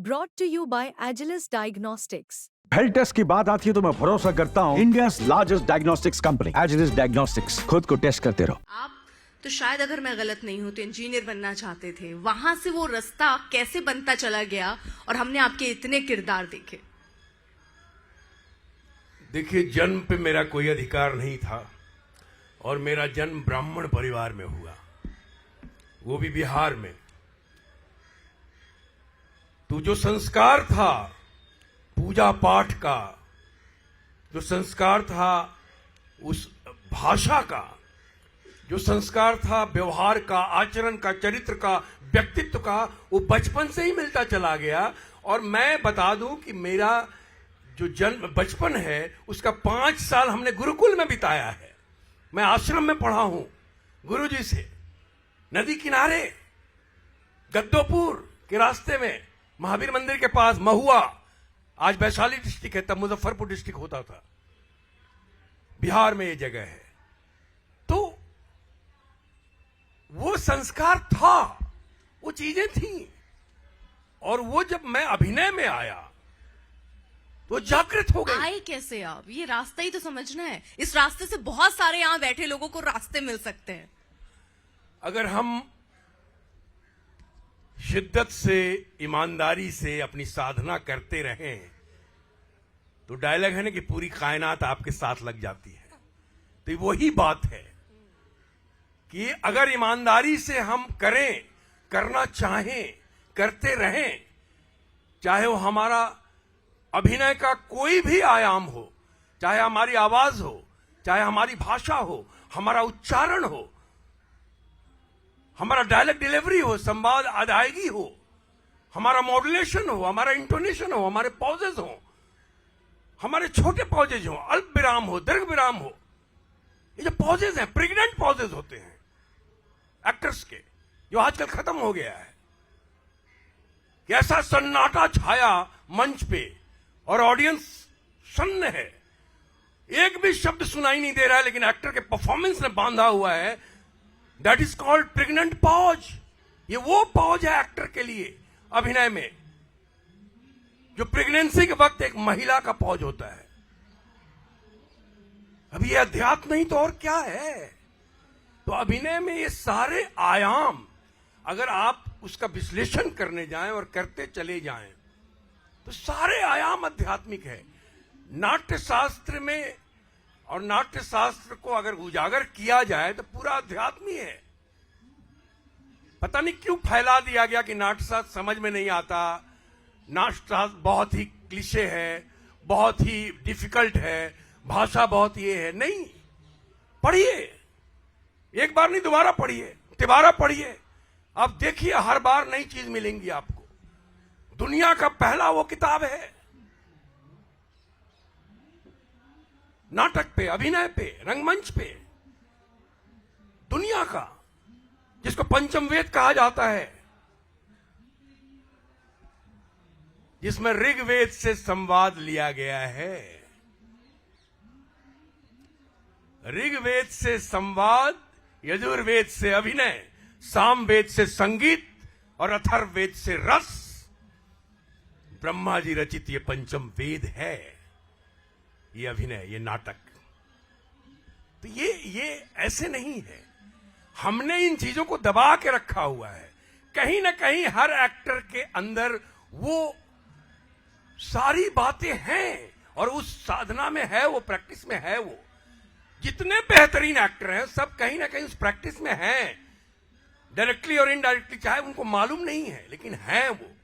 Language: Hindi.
Brought to you by Agilus Diagnostics. Health test की बात आती है तो मैं भरोसा करता हूँ India largest diagnostics company Agilus Diagnostics. खुद को टेस्ट करते रहो। आप तो शायद अगर मैं गलत नहीं हूं तो इंजीनियर बनना चाहते थे, वहां से वो रास्ता कैसे बनता चला गया और हमने आपके इतने किरदार देखे। देखिए, जन्म पे मेरा कोई अधिकार नहीं था और मेरा जन्म ब्राह्मण परिवार में हुआ, वो भी बिहार में। तो जो संस्कार था पूजा पाठ का, जो संस्कार था उस भाषा का, जो संस्कार था व्यवहार का, आचरण का, चरित्र का, व्यक्तित्व का, वो बचपन से ही मिलता चला गया। और मैं बता दूं कि मेरा जो जन्म बचपन है उसका 5 साल हमने गुरुकुल में बिताया है। मैं आश्रम में पढ़ा हूं गुरुजी से, नदी किनारे, गद्दोपुर के रास्ते में, महावीर मंदिर के पास, महुआ, आज वैशाली डिस्ट्रिक्ट है, तब मुजफ्फरपुर डिस्ट्रिक्ट होता था, बिहार में ये जगह है। तो वो संस्कार था, वो चीजें थी। और वो जब मैं अभिनय में आया तो जागृत हो गई। आए कैसे आप? ये रास्ता ही तो समझना है। इस रास्ते से बहुत सारे यहां बैठे लोगों को रास्ते मिल सकते हैं। अगर हम शिद्दत से, ईमानदारी से अपनी साधना करते रहें तो डायलॉग है ना कि पूरी कायनात आपके साथ लग जाती है। तो वही बात है कि अगर ईमानदारी से हम करें, करना चाहें, करते रहें, चाहे वो हमारा अभिनय का कोई भी आयाम हो, चाहे हमारी आवाज हो, चाहे हमारी भाषा हो, हमारा उच्चारण हो, हमारा डायलॉग डिलीवरी हो, संवाद अदायगी हो, हमारा मॉड्यूलेशन हो, हमारा इंटोनेशन हो, हमारे पॉजेज हो, हमारे छोटे पॉजेज हो, अल्प विराम हो, दीर्घ विराम हो। ये जो पॉजेज हैं, प्रेग्नेंट पॉजेज होते हैं एक्टर्स के, जो आजकल खत्म हो गया है। कि ऐसा सन्नाटा छाया मंच पे और ऑडियंस सन्न है, एक भी शब्द सुनाई नहीं दे रहा है, लेकिन एक्टर के परफॉर्मेंस ने बांधा हुआ है। That is called pregnant pause. ये वो पॉज है एक्टर के लिए अभिनय में, जो प्रेगनेंसी के वक्त एक महिला का पॉज होता है। अब ये अध्यात्म नहीं तो और क्या है? तो अभिनय में ये सारे आयाम अगर आप उसका विश्लेषण करने जाएं और करते चले जाएं तो सारे आयाम आध्यात्मिक है। नाट्य शास्त्र में, और नाट्य शास्त्र को अगर उजागर किया जाए तो पूरा अध्यात्म ही है। पता नहीं क्यों फैला दिया गया कि नाट्य शास्त्र समझ में नहीं आता, नाट्य शास्त्र बहुत ही क्लिशे है, बहुत ही डिफिकल्ट है, भाषा बहुत ये है। नहीं, पढ़िए, एक बार नहीं दोबारा पढ़िए, तिबारा पढ़िए, आप देखिए हर बार नई चीज मिलेंगी आपको। दुनिया का पहला वो किताब है नाटक पे, अभिनय पे, रंगमंच पे, दुनिया का, जिसको पंचम वेद कहा जाता है, जिसमें ऋग्वेद से संवाद लिया गया है। ऋग्वेद से संवाद, यजुर्वेद से अभिनय, सामवेद से संगीत और अथर्ववेद से रस। ब्रह्मा जी रचित ये पंचम वेद है, ये अभिनय, ये नाटक। तो ये ऐसे नहीं है। हमने इन चीजों को दबा के रखा हुआ है। कहीं ना कहीं हर एक्टर के अंदर वो सारी बातें हैं और उस साधना में है, वो प्रैक्टिस में है। वो जितने बेहतरीन एक्टर हैं सब कहीं ना कहीं उस प्रैक्टिस में हैं, डायरेक्टली और इनडायरेक्टली, चाहे उनको मालूम नहीं है लेकिन हैं वो।